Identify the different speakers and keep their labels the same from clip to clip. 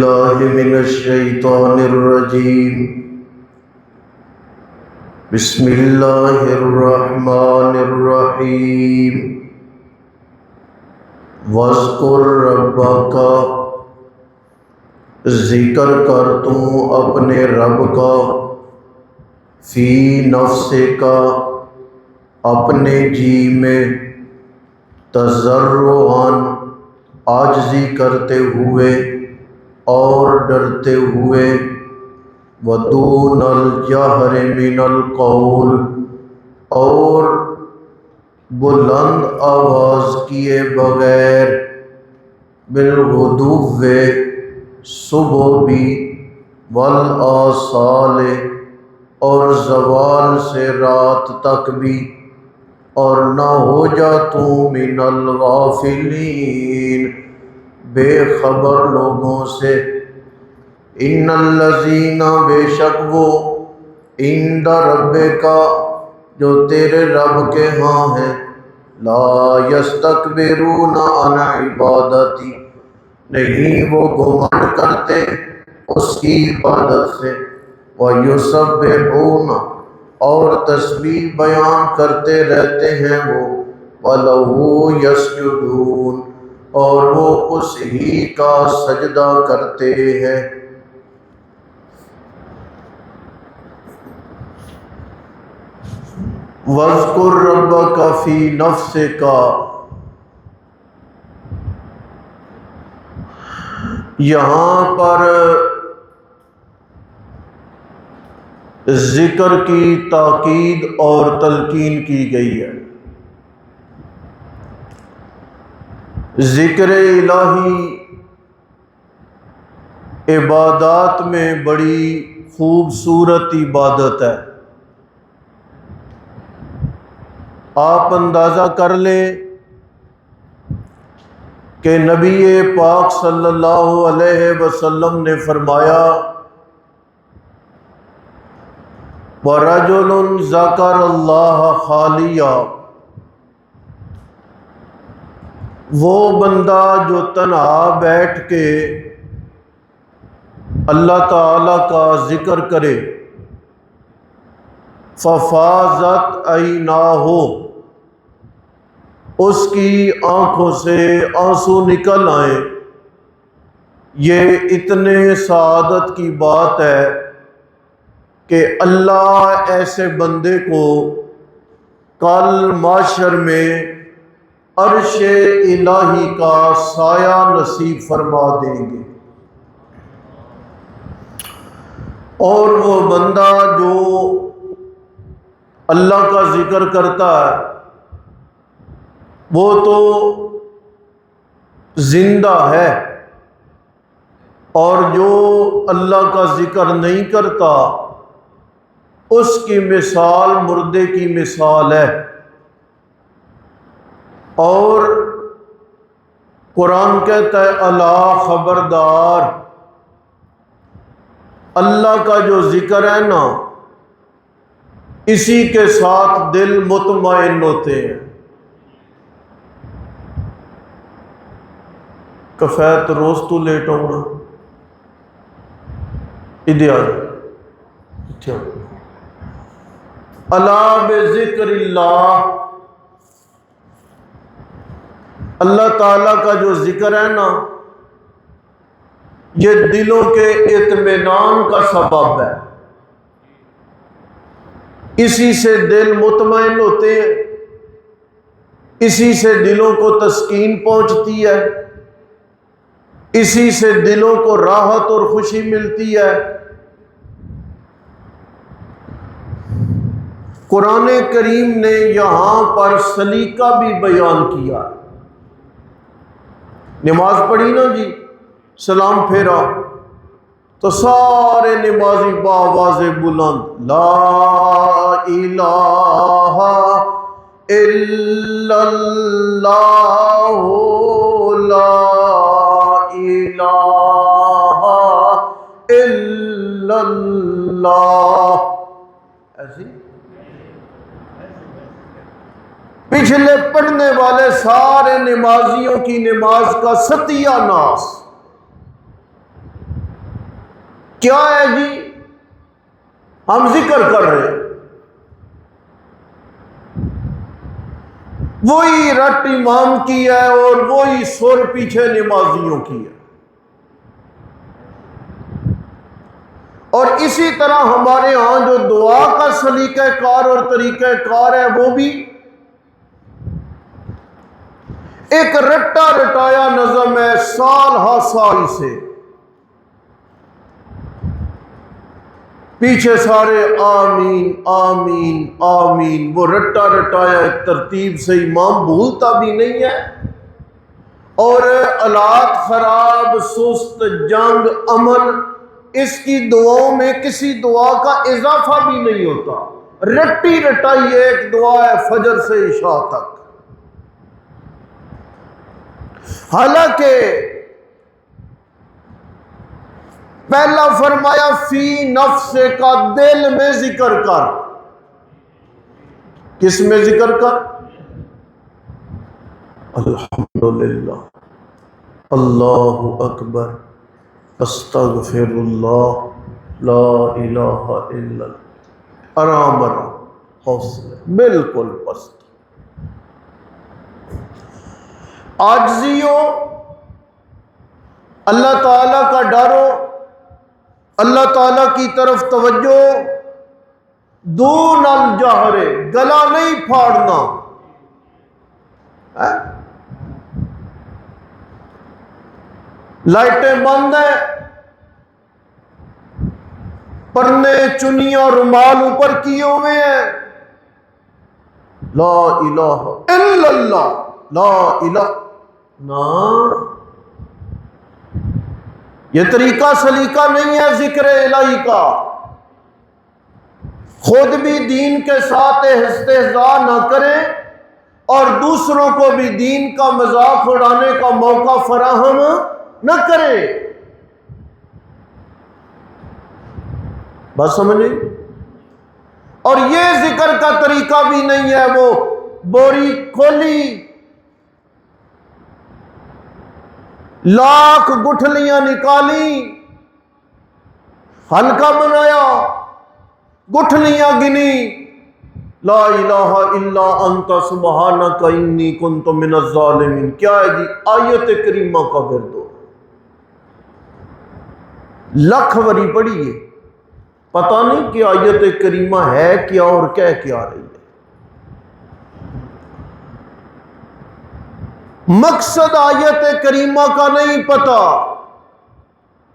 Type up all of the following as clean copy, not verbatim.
Speaker 1: الله من الشيطان الرجيم. بسم الله الرحمن الرحيم. واذکر ربک، ذکر کر تو اپنے رب کا، فی نفسک، اپنے جی میں، تضرعا، عاجزی کرتے ہوئے اور ڈرتے ہوئے، ودون الجہر من القول، اور بلند آواز کیے بغیر، بالغدو، صبح بھی، والآصال، اور زوال سے رات تک بھی، اور نہ ہو جا تو من الغافلین، بے خبر لوگوں سے۔ ان الذین، بے شک وہ، عند ربک، جو تیرے رب کے ہاں ہیں، لا یستکبرون عن عبادتی، نہیں وہ گھمنڈ کرتے اس کی عبادت سے، وَيُسَبِّحُونَ، اور تسبیح بیان کرتے رہتے ہیں وہ، وَلَهُ يَسْجُدُونَ، اور وہ اس ہی کا سجدہ کرتے ہیں۔ وَاذْكُرْ رَبَّكَ فِي نَفْسِكَ، یہاں پر ذکر کی تاکید اور تلقین کی گئی ہے۔ ذکر الہی عبادات میں بڑی خوبصورت عبادت ہے۔ آپ اندازہ کر لیں کہ نبی پاک صلی اللہ علیہ وسلم نے فرمایا، وَرَجُلٌ ذَكَرَ اللَّهَ خَالِيًا، وہ بندہ جو تنہا بیٹھ کے اللہ تعالی کا ذکر کرے، فَفَاضَتْ عَيْنَاهُ، اس کی آنکھوں سے آنسو نکل آئیں۔ یہ اتنے سعادت کی بات ہے کہ اللہ ایسے بندے کو کل محشر میں عرش الہی کا سایہ نصیب فرما دیں گے۔ اور وہ بندہ جو اللہ کا ذکر کرتا ہے، وہ تو زندہ ہے، اور جو اللہ کا ذکر نہیں کرتا، اس کی مثال مردے کی مثال ہے۔ اور قرآن کہتا ہے، الا خبردار، اللہ کا جو ذکر ہے نا، اسی کے ساتھ دل مطمئن ہوتے ہیں۔ کفایت روز تو لیٹ ہونا، ادھر اچھا، الا بذکر اللہ، اللہ تعالیٰ کا جو ذکر ہے نا، یہ دلوں کے اطمینان کا سبب ہے۔ اسی سے دل مطمئن ہوتے ہیں، اسی سے دلوں کو تسکین پہنچتی ہے، اسی سے دلوں کو راحت اور خوشی ملتی ہے۔ قرآن کریم نے یہاں پر سلیقہ بھی بیان کیا۔ نماز پڑھی نا جی، سلام پھیرا تو سارے نمازی بآواز بلند، لا الہ الا اللہ، لا الہ الا اللہ، ایسی پچھلے پڑھنے والے سارے نمازیوں کی نماز کا ستیہ ناس، کیا ہے جی؟ ہم ذکر کر رہے ہیں، وہی رٹ امام کی ہے اور وہی سر پیچھے نمازیوں کی ہے۔ اور اسی طرح ہمارے ہاں جو دعا کا سلیقہ کار اور طریقہ کار ہے وہ بھی ایک رٹا رٹایا نظم ہے، سال ہا سال سے پیچھے سارے آمین آمین آمین، وہ رٹا رٹایا ایک ترتیب سے امام بھولتا بھی نہیں ہے، اور آلات خراب، سست، جنگ، امن، اس کی دعاؤں میں کسی دعا کا اضافہ بھی نہیں ہوتا، رٹی رٹائی ایک دعا ہے فجر سے عشاء تک۔ حالانکہ پہلا فرمایا فی نفس کا، دل میں ذکر کر۔ کس میں ذکر کر؟ الحمدللہ، اللہ اکبر، استغفر اللہ، لا الہ الا اللہ، آرام آرام، حوصلہ، بالکل پست، عاجزی ہو، اللہ تعالیٰ کا ڈر ہو، اللہ تعالیٰ کی طرف توجہ، دون الجہر، گلا نہیں پھاڑنا۔ لائٹیں بند ہیں، پرنے چنیاں رومال اوپر کیے ہوئے ہیں، لا الہ الا اللہ، لا الہ، نا، یہ طریقہ سلیقہ نہیں ہے ذکر الہی کا۔ خود بھی دین کے ساتھ استہزاء نہ کریں اور دوسروں کو بھی دین کا مذاق اڑانے کا موقع فراہم نہ کریں۔ بس سمجھیں؟ اور یہ ذکر کا طریقہ بھی نہیں ہے وہ بوری کھولی، لاکھ گٹھلیاں نکالی، ہلکا بنایا، گٹھلیاں گنی، لا الہ الا انت سبحانک انی کنت من الظالمین، کیا ہے جی؟ آیت کریمہ کا ورد ہو، لکھ وری پڑھیے، پتہ نہیں کہ آیت کریمہ ہے کیا اور کہہ کیا رہی ہے۔ مقصد آیت کریمہ کا نہیں پتا،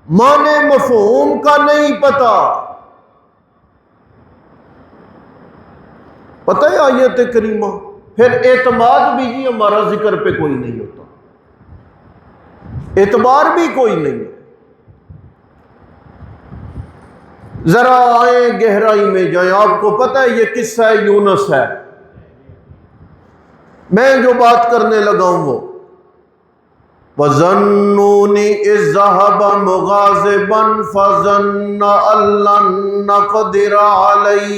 Speaker 1: معنی مفہوم کا نہیں پتا۔ پتہ ہے آیت کریمہ، پھر اعتماد بھی جی ہمارا ذکر پہ کوئی نہیں ہوتا، اعتبار بھی کوئی نہیں ہے۔ ذرا آئیں گہرائی میں جائیں، آپ کو پتہ ہے یہ قصہ یونس ہے، میں جو بات کرنے لگا ہوں وہ وَظَنُّونِ إِذْ ذَهَبَ مُغَاضِبًا فَظَنَّ أَن لَّن نَّقْدِرَ عَلَيْهِ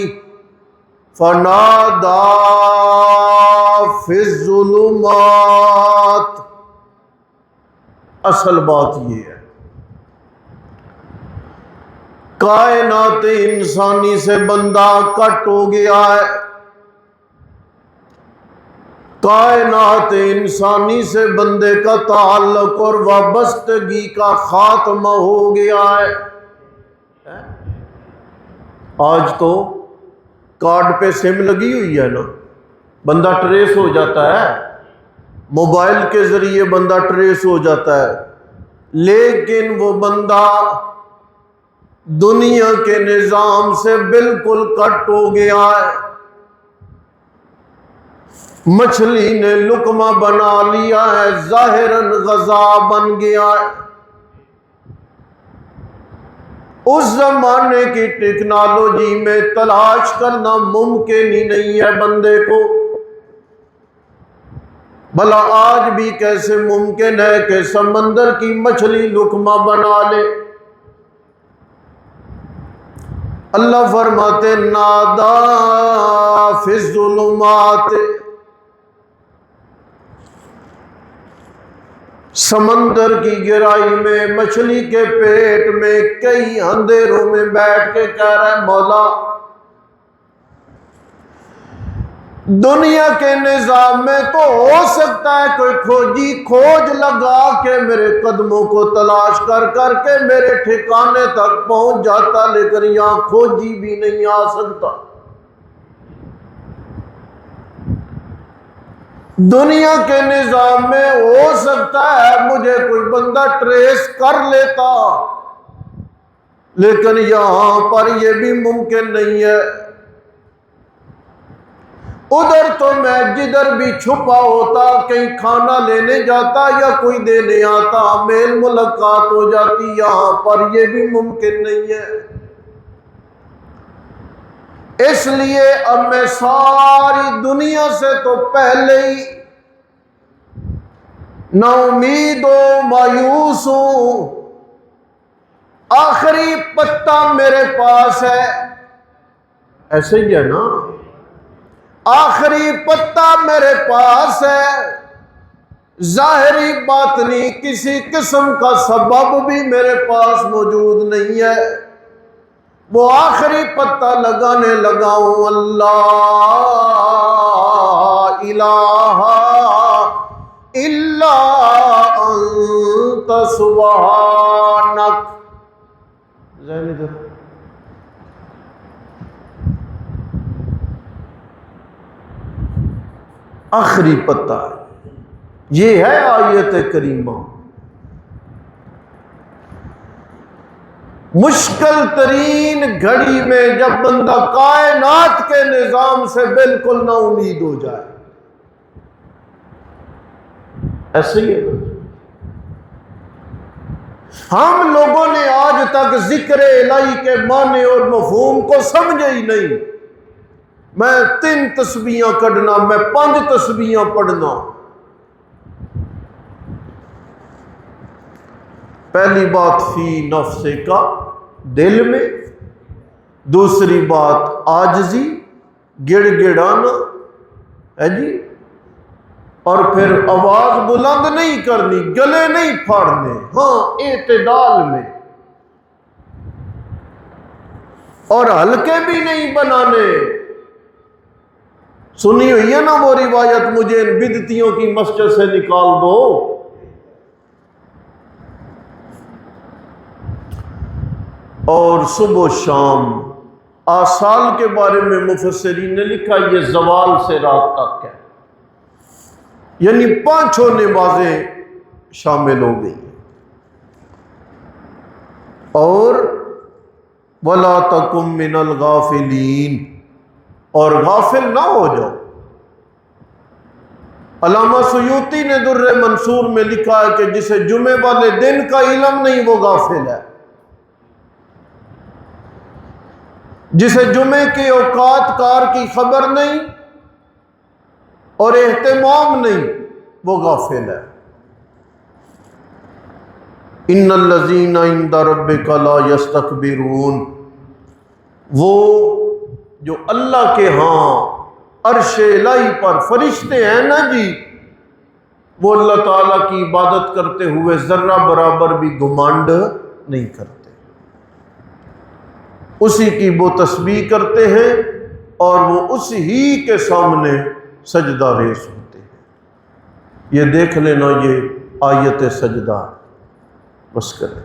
Speaker 1: فَنَادَىٰ فِي الظُّلُمَاتِ۔ اصل بات یہ ہے، کائنات انسانی سے بندہ کٹ ہو گیا ہے، کائنات انسانی سے بندے کا تعلق اور وابستگی کا خاتمہ ہو گیا ہے۔ آج تو کارڈ پہ سم لگی ہوئی ہے نا، بندہ ٹریس ہو جاتا ہے، موبائل کے ذریعے بندہ ٹریس ہو جاتا ہے، لیکن وہ بندہ دنیا کے نظام سے بالکل کٹ ہو گیا ہے۔ مچھلی نے لقمہ بنا لیا ہے، ظاہراً غذا بن گیا ہے۔ اس زمانے کی ٹیکنالوجی میں تلاش کرنا ممکن ہی نہیں ہے بندے کو، بھلا آج بھی کیسے ممکن ہے کہ سمندر کی مچھلی لقمہ بنا لے؟ اللہ فرماتے نادا فی الظلمات، سمندر کی گہرائی میں، مچھلی کے پیٹ میں، کئی اندھیروں میں بیٹھ کے کہہ رہا ہے مولا دنیا کے نظام میں تو ہو سکتا ہے کوئی کھوجی کھوج لگا کے میرے قدموں کو تلاش کر کر کے میرے ٹھکانے تک پہنچ جاتا، لیکن یہاں کھوجی بھی نہیں آ سکتا۔ دنیا کے نظام میں ہو سکتا ہے مجھے کوئی بندہ ٹریس کر لیتا، لیکن یہاں پر یہ بھی ممکن نہیں ہے۔ ادھر تو میں جدھر بھی چھپا ہوتا، کہیں کھانا لینے جاتا یا کوئی دینے آتا، میل ملاقات ہو جاتی، یہاں پر یہ بھی ممکن نہیں ہے۔ اس لیے اب میں ساری دنیا سے تو پہلے ہی نا امید و مایوس ہوں۔ آخری پتہ میرے پاس ہے، ایسے ہی ہے نا، آخری پتہ میرے پاس ہے، ظاہری باطنی کسی قسم کا سبب بھی میرے پاس موجود نہیں ہے۔ وہ آخری پتہ لگانے لگا ہوں، اللہ الہ الا انت سبحانک۔ ذہن ادھر، آخری پتہ یہ ہے آیت کریمہ۔ مشکل ترین گھڑی میں جب بندہ کائنات کے نظام سے بالکل نا امید ہو جائے، ایسے ہی ہے۔ ہم لوگوں نے آج تک ذکر الہی کے معنی اور مفہوم کو سمجھے ہی نہیں۔ میں 3 تسبیحاں کڈنا، میں 5 تسبیحاں پڑھنا۔ پہلی بات فی نفس کا، دل میں، دوسری بات عاجزی، گڑ گڑانا ہے جی، اور پھر آواز بلند نہیں کرنی، گلے نہیں پھاڑنے، ہاں اعتدال میں، اور ہلکے بھی نہیں بنانے۔ سنی ہوئی ہے نا وہ روایت، مجھے ان بدعتیوں کی مسجد سے نکال دو۔ اور صبح و شام آصال کے بارے میں مفسرین نے لکھا یہ زوال سے رات تک ہے، یعنی 5 نمازیں شامل ہو گئی۔ اور وَلَا تَكُن مِّنَ الْغَافِلِينَ، اور غافل نہ ہو جاؤ۔ علامہ سیوطی نے در منصور میں لکھا ہے کہ جسے جمعے والے دن کا علم نہیں وہ غافل ہے، جسے جمعے کے اوقات کار کی خبر نہیں اور اہتمام نہیں وہ غافل ہے۔ ان الذین عند ربک لا یستکبرون، وہ جو اللہ کے ہاں عرش الہی پر فرشتے ہیں نا جی، وہ اللہ تعالیٰ کی عبادت کرتے ہوئے ذرہ برابر بھی گھمنڈ نہیں کرتے، اسی کی وہ تسبیح کرتے ہیں اور وہ اسی ہی کے سامنے سجدہ ریز ہوتے ہیں۔ یہ دیکھ لینا، یہ آیت سجدہ بس کریں۔